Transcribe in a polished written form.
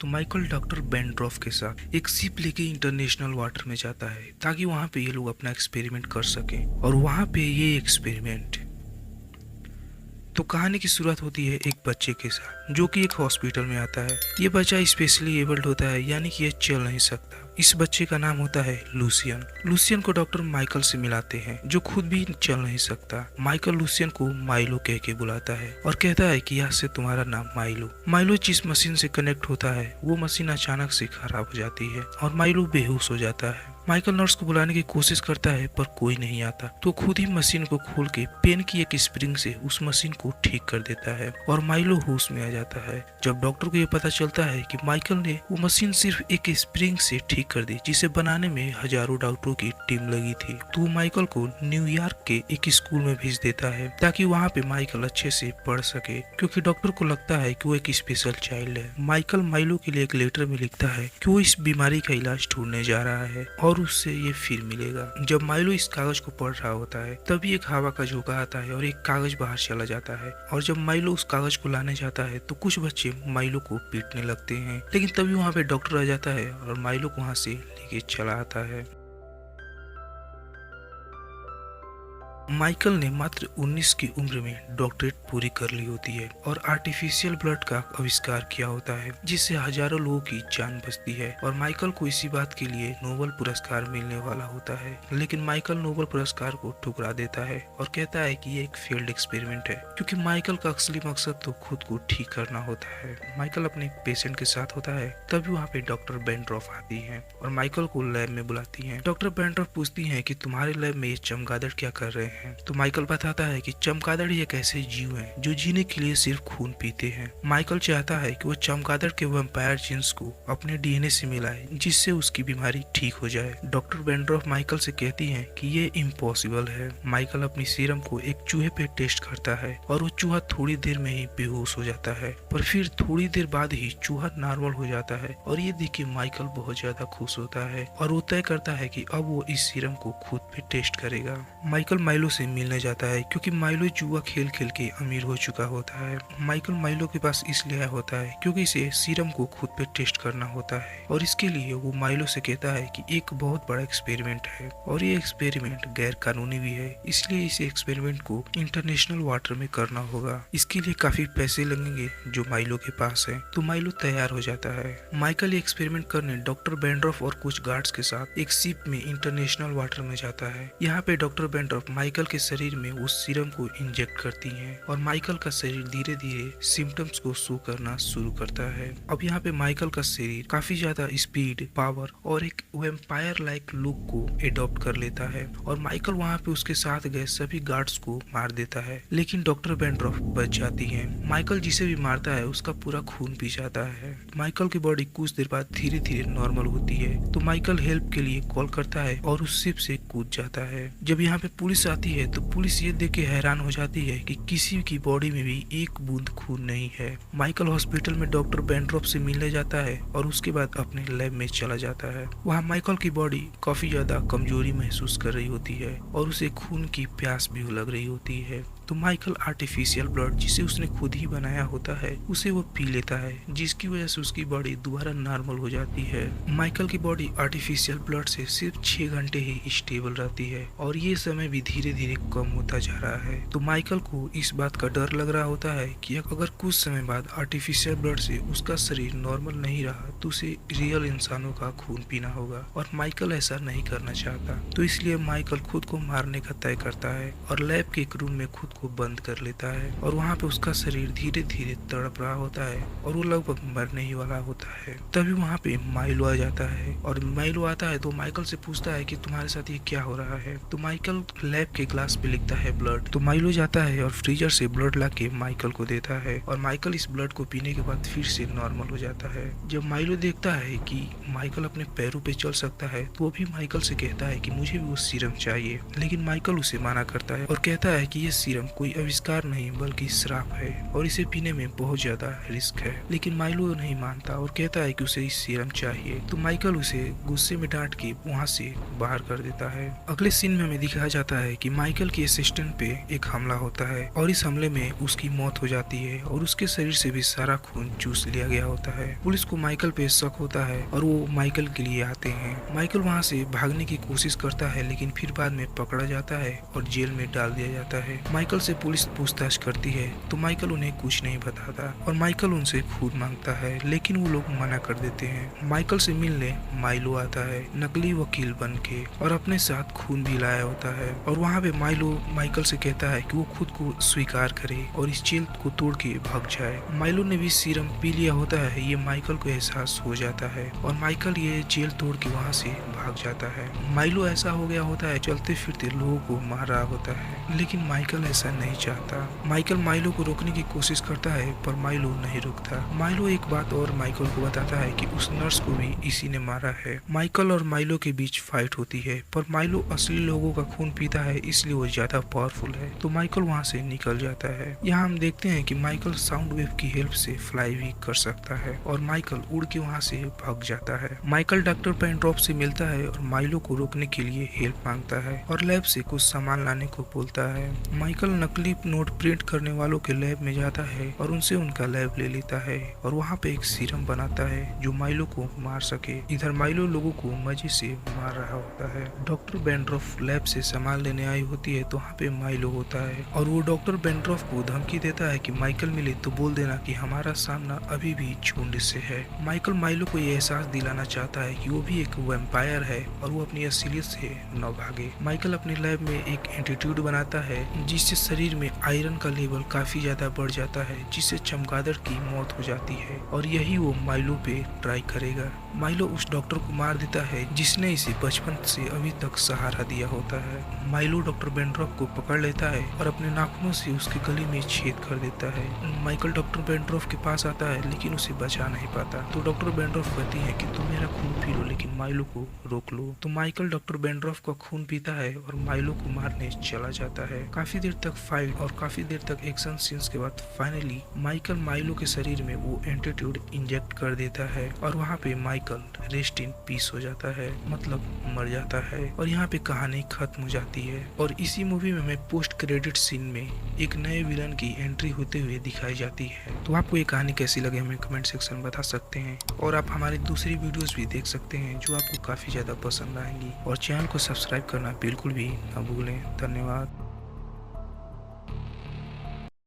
तो Michael doctor बेंड्रॉफ के साथ एक शिप लेके इंटरनेशनल वाटर में जाता है ताकि वहां पे ये लोग अपना एक्सपेरिमेंट कर सकें। और वहां पे ये एक्सपेरिमेंट, तो कहानी की शुरुआत होती है एक बच्चे के साथ जो कि एक हॉस्पिटल में आता है। ये बच्चा स्पेशली एबल्ड होता है, यानी कि ये चल नहीं सकता। इस बच्चे का नाम होता है लूसियन। लूसियन को डॉक्टर माइकल से मिलाते हैं जो खुद भी चल नहीं सकता। माइकल लूसियन को माइलो कह के बुलाता है और कहता है कि आज से तुम्हारा नाम माइलो। माइलो जिस मशीन से कनेक्ट होता है वो मशीन अचानक से खराब हो जाती है और माइलो बेहोश हो जाता है। माइकल नर्स को बुलाने की कोशिश करता है पर कोई नहीं आता, तो खुद ही मशीन को खोल के पेन की एक स्प्रिंग से उस मशीन को ठीक कर देता है और माइलो होश में आ जाता है। जब डॉक्टर को ये पता चलता है कि माइकल ने वो मशीन सिर्फ एक स्प्रिंग से ठीक कर दी जिसे बनाने में हजारों डॉक्टरों की टीम लगी थी, तो वो माइकल को न्यूयॉर्क के एक स्कूल में भेज देता है ताकि वहाँ पे माइकल अच्छे से पढ़ सके, क्योंकि डॉक्टर को लगता है कि वो एक स्पेशल चाइल्ड है। माइकल माइलो के लिए एक लेटर में लिखता है कि वो इस बीमारी का इलाज ढूंढने जा रहा है और उससे ये फिर मिलेगा। जब माइलो इस कागज को पढ़ रहा होता है तभी एक हवा का झोंका आता है और एक कागज बाहर चला जाता है। और जब माइलो उस कागज को लाने जाता है तो कुछ बच्चे माइलो को पीटने लगते हैं, लेकिन तभी वहाँ पे डॉक्टर आ जाता है और माइलो को वहाँ से लेके चला आता है। माइकल ने मात्र 19 की उम्र में डॉक्टरेट पूरी कर ली होती है और आर्टिफिशियल ब्लड का आविष्कार किया होता है जिससे हजारों लोगों की जान बचती है। और माइकल को इसी बात के लिए नोबेल पुरस्कार मिलने वाला होता है, लेकिन माइकल नोबेल पुरस्कार को ठुकरा देता है और कहता है कि ये एक फेल्ड एक्सपेरिमेंट है, क्योंकि माइकल का असली मकसद तो खुद को ठीक करना होता है। माइकल अपने पेशेंट के साथ होता है तभी वहाँ पे डॉक्टर बेंड्रॉफ आती है और माइकल को लैब में बुलाती है। डॉक्टर बेंड्रॉफ पूछती है कि तुम्हारे लैब में ये चमगादड़ क्या कर रहे हैं, तो माइकल बताता है कि चमगादड़ एक ऐसे जीव हैं जो जीने के लिए सिर्फ खून पीते हैं। माइकल चाहता है कि वो चमगादड़ के वैम्पायर जीन्स को अपने डीएनए से मिलाए जिससे उसकी बीमारी ठीक हो जाए। डॉक्टर बेंड्रॉफ माइकल से कहती है कि ये इम्पॉसिबल है। माइकल अपनी सीरम को एक चूहे पे टेस्ट करता है और वो चूहा थोड़ी देर में ही बेहोश हो जाता है, पर फिर थोड़ी देर बाद ही चूहा नॉर्मल हो जाता है और ये देख के माइकल बहुत ज्यादा खुश होता है और वो तय करता है कि अब वो इस सीरम को खुद पे टेस्ट करेगा। माइकल माइलो से मिलने जाता है क्योंकि माइलो जुआ खेल खेल के अमीर हो चुका होता है। माइकल माइलो के पास इसलिए आया होता है क्योंकि इसे सीरम को खुद पे टेस्ट करना होता है और इसके लिए वो माइलो से कहता है कि एक बहुत बड़ा एक्सपेरिमेंट है और ये एक्सपेरिमेंट गैर कानूनी भी है, इसलिए इस एक्सपेरिमेंट को इंटरनेशनल वाटर में करना होगा। इसके लिए काफी पैसे लगेंगे जो माइलो के पास है, तो माइलो तैयार हो जाता है। माइकल ये एक्सपेरिमेंट करने डॉक्टर बेंड्रॉफ और कुछ गार्ड्स के साथ एक शिप में इंटरनेशनल वाटर में जाता है। यहाँ पे डॉक्टर बेंड्रॉफ माइकल के शरीर में उस सीरम को इंजेक्ट करती हैं और माइकल का शरीर धीरे धीरे सिम्टम्स को शो करना शुरू करता है। अब यहाँ पे माइकल का शरीर काफी ज्यादा स्पीड, पावर और एक वैम्पायर लाइक लुक को एडॉप्ट कर लेता है और माइकल वहाँ पे उसके साथ गए सभी गार्ड्स को मार देता है, लेकिन डॉक्टर बेंड्रॉफ बच जाती है। माइकल जिसे भी मारता है उसका पूरा खून पी जाता है। माइकल की बॉडी कुछ देर बाद धीरे धीरे नॉर्मल होती है, तो माइकल हेल्प के लिए कॉल करता है और उस शिप से कूद जाता है। जब यहाँ पे पुलिस आती है तो पुलिस ये देख के हैरान हो जाती है कि किसी की बॉडी में भी एक बूंद खून नहीं है। माइकल हॉस्पिटल में डॉक्टर बेंड्रॉफ से मिलने जाता है और उसके बाद अपने लैब में चला जाता है। वहाँ माइकल की बॉडी काफी ज्यादा कमजोरी महसूस कर रही होती है और उसे खून की प्यास भी लग रही होती है, तो माइकल आर्टिफिशियल ब्लड जिसे उसने खुद ही बनाया होता है उसे वो पी लेता है, जिसकी वजह से उसकी बॉडी दोबारा नॉर्मल हो जाती है। माइकल की बॉडी आर्टिफिशियल ब्लड से सिर्फ 6 घंटे ही स्टेबल रहती है और ये समय भी धीरे धीरे कम होता जा रहा है। तो माइकल को इस बात का डर लग रहा होता है कि अगर कुछ समय बाद आर्टिफिशियल ब्लड से उसका शरीर नॉर्मल नहीं रहा तो उसे रियल इंसानों का खून पीना होगा और माइकल ऐसा नहीं करना चाहता, तो इसलिए माइकल खुद को मारने का तय करता है और लैब के एक रूम में खुद को बंद कर लेता है और वहाँ पे उसका शरीर धीरे धीरे तड़प रहा होता है और वो लगभग मरने ही वाला होता है। तभी वहाँ पे माइलो आ जाता है और माइलो आता है तो माइकल से पूछता है कि तुम्हारे साथ ये क्या हो रहा है, तो माइकल लैब के ग्लास पे लिखता है ब्लड। तो माइलो जाता है और फ्रीजर से ब्लड ला के माइकल को देता है और माइकल इस ब्लड को पीने के बाद फिर से नॉर्मल हो जाता है। जब माइलो देखता है कि माइकल अपने पैरों पे चल सकता है तो वो भी माइकल से कहता है कि मुझे भी वो सीरम चाहिए, लेकिन माइकल उसे मना करता है और कहता है कि ये सीरम सीरम कोई आविष्कार नहीं बल्कि श्राप है और इसे पीने में बहुत ज्यादा रिस्क है। लेकिन माइलो नहीं मानता और कहता है कि उसे इस सीरम चाहिए। तो माइकल उसे गुस्से में डांट के वहाँ से बाहर कर देता है। अगले सीन में हमें दिखाया जाता है कि माइकल के असिस्टेंट पे एक हमला होता है और इस हमले में उसकी मौत हो जाती है और उसके शरीर से भी सारा खून चूस लिया गया होता है। पुलिस को माइकल पे शक होता है और वो माइकल के लिए आते हैं। माइकल वहाँ से भागने की कोशिश करता है लेकिन फिर बाद में पकड़ा जाता है और जेल में डाल दिया जाता है। माइकल से पुलिस पूछताछ करती है तो माइकल उन्हें कुछ नहीं बताता और माइकल उनसे खून मांगता है लेकिन वो लोग मना कर देते हैं। माइकल से मिलने माइलो आता है नकली वकील बन के और अपने साथ खून भी लाया होता है और वहाँ पे माइलो माइकल से कहता है कि वो खुद को स्वीकार करे और इस जेल को तोड़ के भाग जाए। माइलो ने भी सीरम पी लिया होता है, ये माइकल को एहसास हो जाता है और माइकल ये जेल तोड़ के वहाँ से भाग जाता है। माइलो ऐसा हो गया होता है चलते फिरते लोगों को मार रहा होता है लेकिन माइकल ऐसा नहीं चाहता। माइकल माइलो को रोकने की कोशिश करता है पर माइलो नहीं रुकता। माइलो एक बात और माइकल को बताता है कि उस नर्स को भी इसी ने मारा है। माइकल और माइलो के बीच फाइट होती है पर माइलो असली लोगों का खून पीता है इसलिए वो ज्यादा पावरफुल है तो माइकल वहाँ से निकल जाता है। यहाँ हम देखते हैं कि माइकल साउंड वेव की हेल्प से फ्लाई भी कर सकता है और माइकल उड़ के वहाँ से भाग जाता है। माइकल डॉक्टर पेंड्रॉफ से मिलता है और माइलो को रोकने के लिए हेल्प मांगता है और लैब से कुछ सामान लाने को बोलता है। माइकल नकली नोट प्रिंट करने वालों के लैब में जाता है और उनसे उनका लैब ले लेता है और वहाँ पे एक सीरम बनाता है जो माइलो को मार सके। इधर माइलो लोगों को मजे से मार रहा होता है। डॉक्टर बेंड्रॉफ लैब से सामान लेने आई होती है तो वहाँ पे माइलो होता है और वो डॉक्टर बेंड्रॉफ को धमकी देता है कि माइकल मिले तो बोल देना कि हमारा सामना अभी भी झुंड से है। माइकल माइलो को ये एहसास दिलाना चाहता है कि वो भी एक वैम्पायर है और वो अपनी असलियत से न भागे। माइकल अपने लैब में एक एंटीट्यूड बनाता है जिससे शरीर में आयरन का लेवल काफी ज्यादा बढ़ जाता है जिससे चमगादड़ की मौत हो जाती है और यही वो माइलो पे ट्राई करेगा। माइलो उस डॉक्टर को मार देता है जिसने इसे बचपन से अभी तक सहारा दिया होता है। माइलो डॉक्टर बेंड्रॉफ को पकड़ लेता है और अपने नाखूनों से उसके गले में छेद कर देता है। माइकल डॉक्टर बेंड्रॉफ के पास आता है लेकिन उसे बचा नहीं पाता तो डॉक्टर बेंड्रॉफ कहती है कि तुम मेरा खून पी लो लेकिन माइलो को रोक लो। तो माइकल डॉक्टर बेंड्रॉफ का खून पीता है और माइलो को मारने चला जाता है। काफी देर तक फाइट और काफी देर तक एक्शन सीन्स के बाद फाइनली माइकल माइलो के शरीर में वो एंटीट्यूड इंजेक्ट कर देता है और वहाँ पे माइकल रेस्ट इन पीस हो जाता है, मतलब मर जाता है और यहाँ पे कहानी खत्म हो जाती है। और इसी मूवी में हमें पोस्ट क्रेडिट सीन में एक नए विलन की एंट्री होते हुए दिखाई जाती है। तो आपको ये कहानी कैसी लगे हमें कमेंट सेक्शन में बता सकते हैं और आप हमारी दूसरी वीडियोस भी देख सकते हैं जो आपको काफी ज्यादा पसंद आएंगी और चैनल को सब्सक्राइब करना बिल्कुल भी ना भूलें। धन्यवाद।